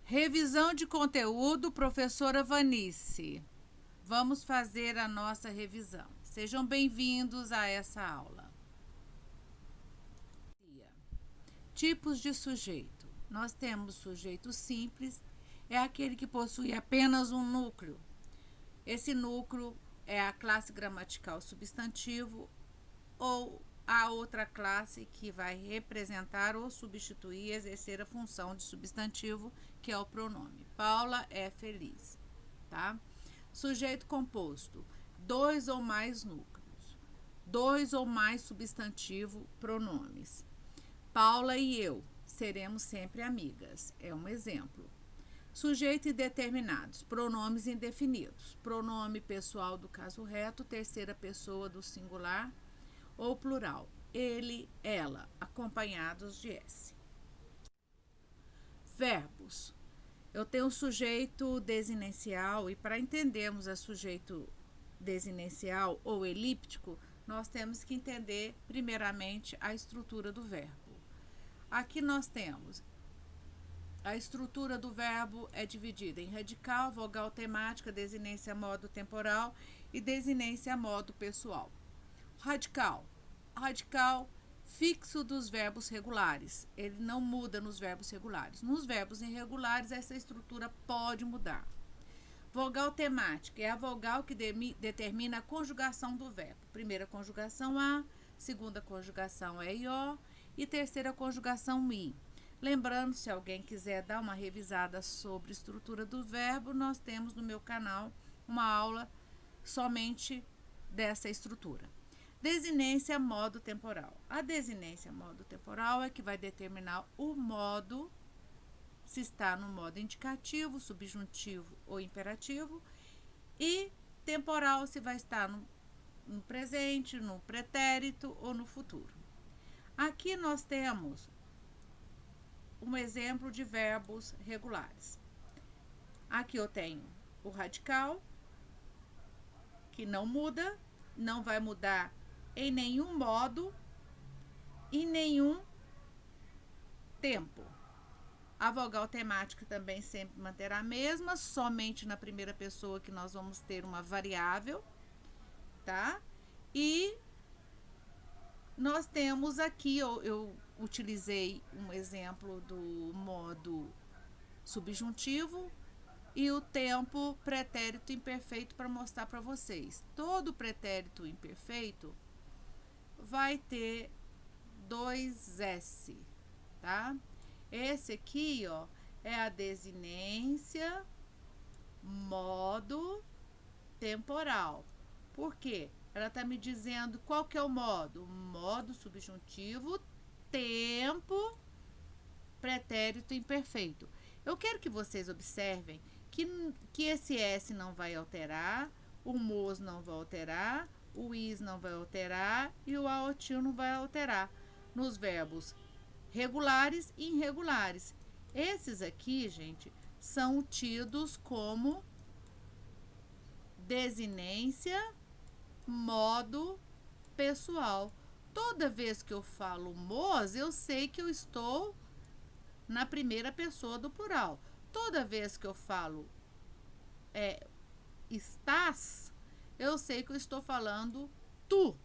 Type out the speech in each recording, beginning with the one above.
Revisão de conteúdo, professora Vanice. Vamos fazer a nossa revisão. Sejam bem-vindos a essa aula. Tipos de sujeito. Nós temos sujeito simples, é aquele que possui apenas um núcleo. Esse núcleo é a classe gramatical substantivo ou a outra classe que vai representar ou substituir, exercer a função de substantivo, que é o pronome. Paula é feliz, tá? Sujeito composto, 2 ou mais núcleos, 2 ou mais substantivo, pronomes. Paula e eu seremos sempre amigas, é um exemplo. Sujeito indeterminados, pronomes indefinidos, pronome pessoal do caso reto, terceira pessoa do singular ou plural, ele, ela, acompanhados de S. Verbos. Eu tenho sujeito desinencial e para entendermos a sujeito desinencial ou elíptico, nós temos que entender primeiramente a estrutura do verbo. Aqui nós temos a estrutura do verbo é dividida em radical, vogal temática, desinência modo temporal e desinência modo pessoal. Radical. Radical fixo dos verbos regulares. Ele não muda nos verbos regulares. Nos verbos irregulares, essa estrutura pode mudar. Vogal temática é a vogal que determina a conjugação do verbo. Primeira conjugação a, segunda conjugação é ió e terceira conjugação i. Lembrando, se alguém quiser dar uma revisada sobre estrutura do verbo, nós temos no meu canal uma aula somente dessa estrutura. Desinência modo temporal. A desinência modo temporal é que vai determinar o modo, se está no modo indicativo, subjuntivo ou imperativo, e temporal se vai estar no presente, no pretérito ou no futuro. Aqui nós temos um exemplo de verbos regulares. Aqui eu tenho o radical, que não muda, não vai mudar em nenhum modo, em nenhum tempo. A vogal temática também sempre manterá a mesma, somente na primeira pessoa que nós vamos ter uma variável, tá? E nós temos aqui, eu utilizei um exemplo do modo subjuntivo e o tempo pretérito imperfeito para mostrar para vocês. Todo pretérito imperfeito vai ter 2S, tá? Esse aqui, ó, é a desinência modo temporal. Por quê? Ela tá me dizendo qual que é o modo? Modo subjuntivo, tempo, pretérito imperfeito. Eu quero que vocês observem que esse S não vai alterar, o mos não vai alterar, o is não vai alterar e o aotil não vai alterar nos verbos regulares e irregulares. Esses aqui, gente, são tidos como desinência modo pessoal. Toda vez que eu falo mos, eu sei que eu estou na primeira pessoa do plural. Toda vez que eu falo estás, eu sei que eu estou falando tu,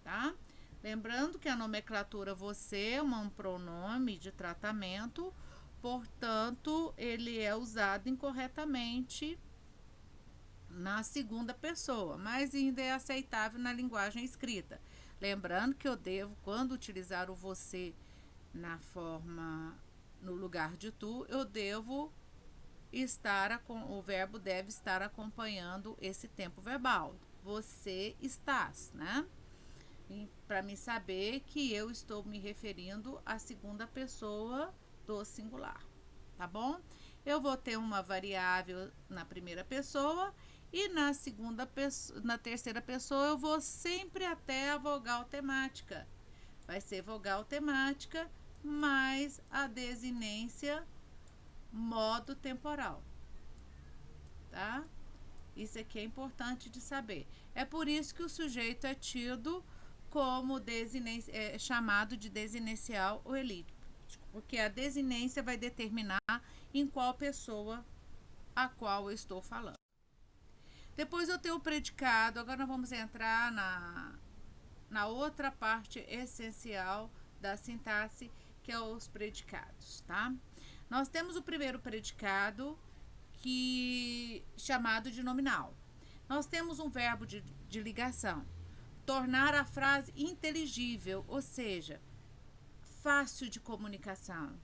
tá? Lembrando que a nomenclatura você é um pronome de tratamento, portanto, ele é usado incorretamente na segunda pessoa, mas ainda é aceitável na linguagem escrita. Lembrando que eu devo, quando utilizar o você na forma, no lugar de tu, eu devo o verbo deve estar acompanhando esse tempo verbal. Você estás, né? Para me saber que eu estou me referindo à segunda pessoa do singular, tá bom? Eu vou ter uma variável na primeira pessoa e na terceira pessoa eu vou sempre até a vogal temática. Vai ser vogal temática mais a desinência modo temporal, tá? Isso aqui é importante de saber. É por isso que o sujeito é tido como chamado de desinencial ou elíptico, porque a desinência vai determinar em qual pessoa a qual eu estou falando. Depois eu tenho o predicado. Agora nós vamos entrar na outra parte essencial da sintaxe, que é os predicados, tá? Nós temos o primeiro predicado, chamado de nominal. Nós temos um verbo de ligação. Tornar a frase inteligível, ou seja, fácil de comunicação.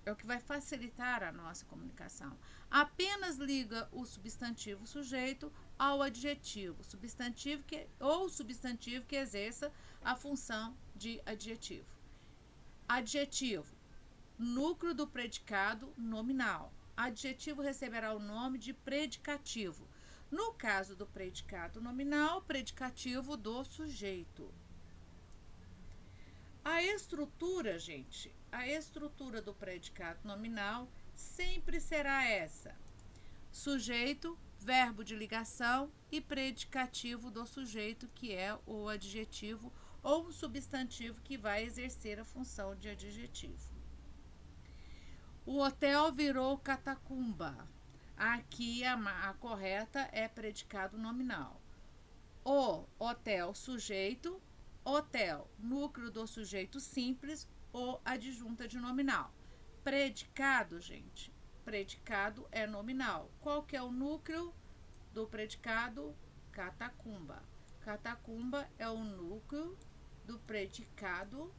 É o que vai facilitar a nossa comunicação. Apenas liga o substantivo sujeito ao adjetivo, substantivo que exerça a função de adjetivo. Adjetivo, núcleo do predicado nominal. Adjetivo receberá o nome de predicativo. No caso do predicado nominal, predicativo do sujeito. A estrutura, gente, a estrutura do predicado nominal sempre será essa: sujeito, verbo de ligação e predicativo do sujeito, que é o adjetivo ou o substantivo que vai exercer a função de adjetivo. O hotel virou catacumba. Aqui a correta é predicado nominal. O hotel, sujeito. Hotel, núcleo do sujeito simples ou adjunta de nominal. Predicado, gente, predicado é nominal. Qual que é o núcleo do predicado? Catacumba. Catacumba é o núcleo do predicado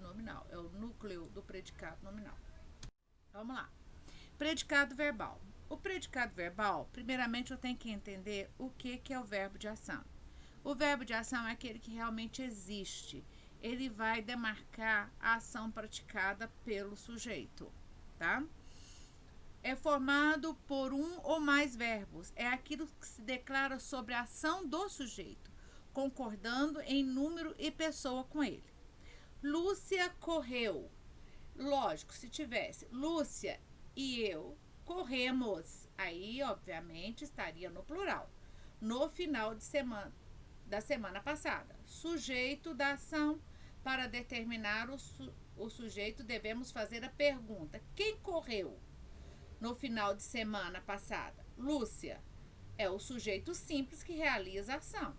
nominal. É o núcleo do predicado nominal. Vamos lá. Predicado verbal. O predicado verbal, primeiramente eu tenho que entender o que é o verbo de ação. O verbo de ação é aquele que realmente existe. Ele vai demarcar a ação praticada pelo sujeito, tá? É formado por um ou mais verbos. É aquilo que se declara sobre a ação do sujeito, concordando em número e pessoa com ele. Lúcia correu. Lógico, se tivesse Lúcia e eu corremos, aí obviamente estaria no plural. No final de semana da semana passada. Sujeito da ação. Para determinar o sujeito, devemos fazer a pergunta: quem correu no final de semana passada? Lúcia. É o sujeito simples que realiza a ação.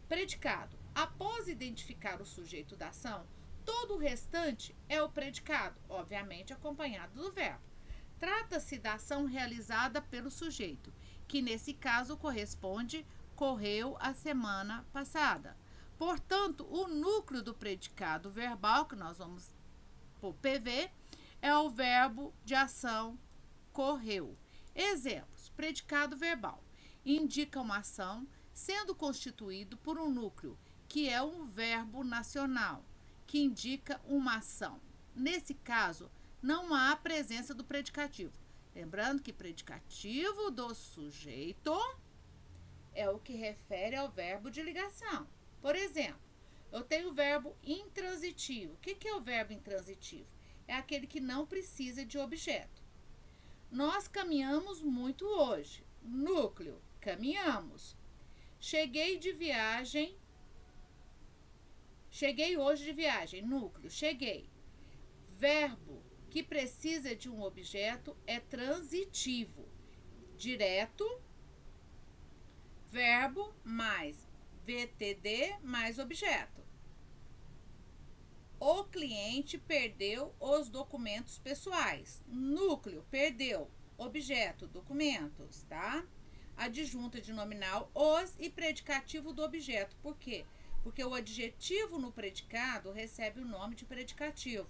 Predicado. Após identificar o sujeito da ação, todo o restante é o predicado, obviamente acompanhado do verbo. Trata-se da ação realizada pelo sujeito, que nesse caso corresponde correu a semana passada. Portanto, o núcleo do predicado verbal, que nós vamos por PV, é o verbo de ação correu. Exemplos: predicado verbal indica uma ação sendo constituído por um núcleo, que é um verbo nacional, que indica uma ação. Nesse caso, não há presença do predicativo. Lembrando que predicativo do sujeito é o que refere ao verbo de ligação. Por exemplo, eu tenho o verbo intransitivo. O que é o verbo intransitivo? É aquele que não precisa de objeto. Nós caminhamos muito hoje. Núcleo, caminhamos. Cheguei hoje de viagem. Núcleo, cheguei. Verbo que precisa de um objeto é transitivo. Direto, verbo mais VTD mais objeto. O cliente perdeu os documentos pessoais. Núcleo, perdeu. Objeto, documentos, tá? Adjunta de nominal, os e predicativo do objeto. Por quê? Porque o adjetivo no predicado recebe o nome de predicativo.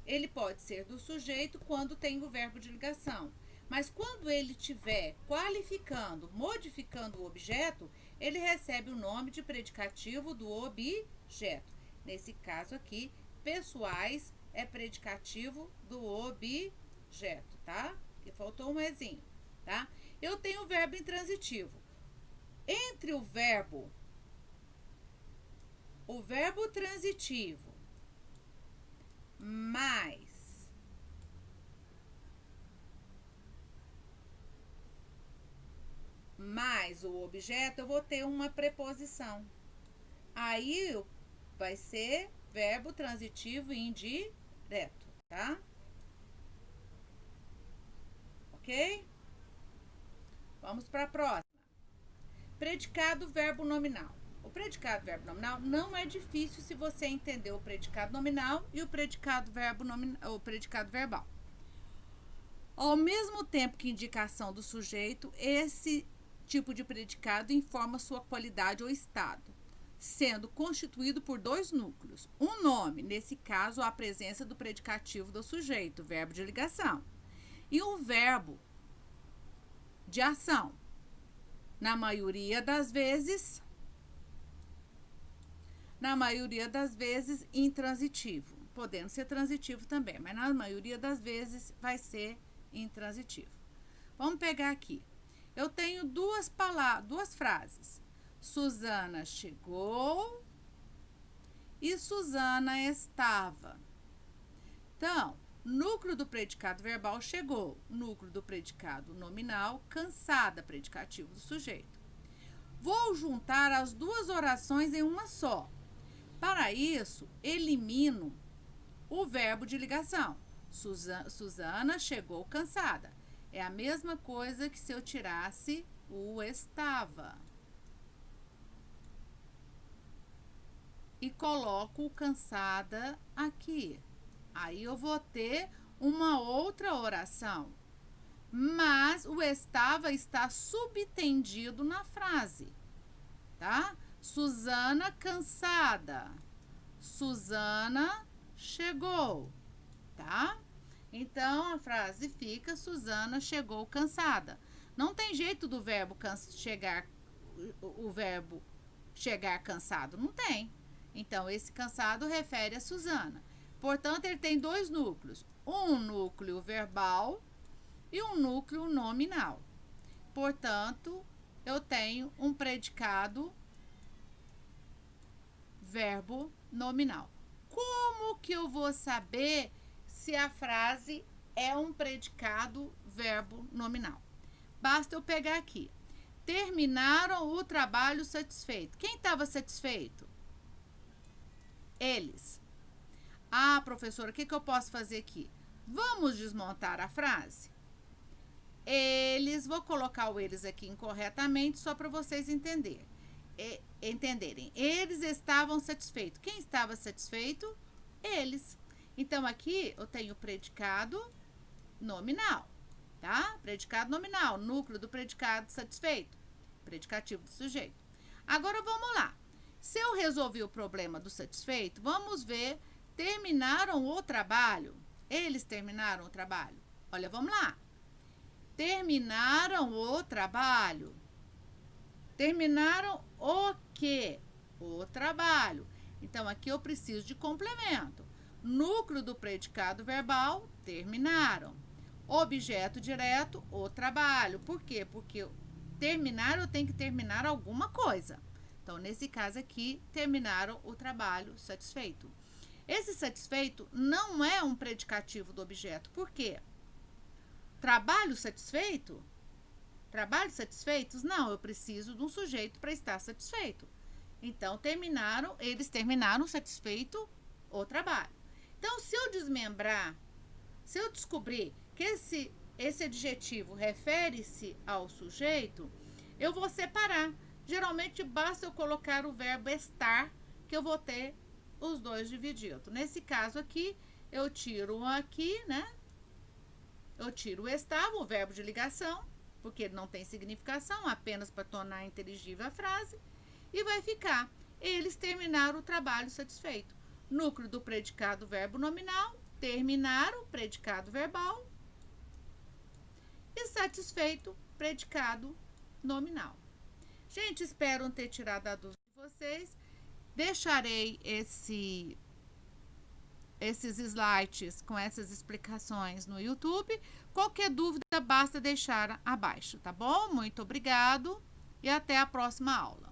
Ele pode ser do sujeito quando tem o verbo de ligação. Mas quando ele estiver qualificando, modificando o objeto, ele recebe o nome de predicativo do objeto. Nesse caso aqui, pessoais é predicativo do objeto, tá? Que faltou um ezinho, tá? Eu tenho o verbo intransitivo. Entre o verbo transitivo mais o objeto, eu vou ter uma preposição. Aí vai ser verbo transitivo indireto, tá? Vamos para a próxima. Predicado verbo nominal. O predicado verbo nominal não é difícil se você entender o predicado nominal e o predicado verbal. Ao mesmo tempo que indicação do sujeito, esse tipo de predicado informa sua qualidade ou estado, sendo constituído por dois núcleos. Um nome, nesse caso, a presença do predicativo do sujeito, verbo de ligação, e um verbo de ação. Na maioria das vezes, intransitivo. Podendo ser transitivo também, mas na maioria das vezes vai ser intransitivo. Vamos pegar aqui. Eu tenho duas frases. Suzana chegou e Suzana estava. Então, núcleo do predicado verbal chegou, núcleo do predicado nominal cansada, predicativo do sujeito. Vou juntar as duas orações em uma só. Para isso, elimino o verbo de ligação. Suzana chegou cansada. É a mesma coisa que se eu tirasse o estava. E coloco o cansada aqui. Aí eu vou ter uma outra oração. Mas o estava está subtendido na frase, tá? Suzana cansada. Suzana chegou, tá? Então, a frase fica, Suzana chegou cansada. Não tem jeito do verbo chegar cansado. Não tem. Então, esse cansado refere a Suzana. Portanto, ele tem dois núcleos. Um núcleo verbal e um núcleo nominal. Portanto, eu tenho um predicado verbo nominal. Como que eu vou saber se a frase é um predicado verbo nominal? Basta eu pegar aqui. Terminaram o trabalho satisfeito. Quem estava satisfeito? Eles. Ah, professora, o que eu posso fazer aqui? Vamos desmontar a frase? Eles, vou colocar o eles aqui incorretamente só para vocês entenderem. Eles estavam satisfeitos. Quem estava satisfeito? Eles. Então, aqui eu tenho predicado nominal, tá? Predicado nominal, núcleo do predicado satisfeito, predicativo do sujeito. Agora, vamos lá. Se eu resolvi o problema do satisfeito, vamos ver, terminaram o trabalho. Eles terminaram o trabalho. Olha, vamos lá. Terminaram o trabalho. Terminaram o quê? O trabalho. Então, aqui eu preciso de complemento. Núcleo do predicado verbal, terminaram. Objeto direto, o trabalho. Por quê? Porque terminar, eu tenho que terminar alguma coisa. Então, nesse caso aqui, terminaram o trabalho satisfeito. Esse satisfeito não é um predicativo do objeto. Por quê? Trabalho satisfeito? Trabalhos satisfeitos? Não, eu preciso de um sujeito para estar satisfeito. Então, eles terminaram satisfeito o trabalho. Então, se eu desmembrar, se eu descobrir que esse adjetivo refere-se ao sujeito, eu vou separar. Geralmente, basta eu colocar o verbo estar, que eu vou ter os dois divididos. Nesse caso aqui, eu tiro um aqui, né? Eu tiro o estava, o verbo de ligação, porque ele não tem significação, apenas para tornar inteligível a frase, e vai ficar, eles terminaram o trabalho satisfeito. Núcleo do predicado verbo nominal, terminaram, predicado verbal, e satisfeito, predicado nominal. Gente, espero ter tirado a dúvida de vocês. Deixarei esses slides com essas explicações no YouTube. Qualquer dúvida, basta deixar abaixo, tá bom? Muito obrigado e até a próxima aula.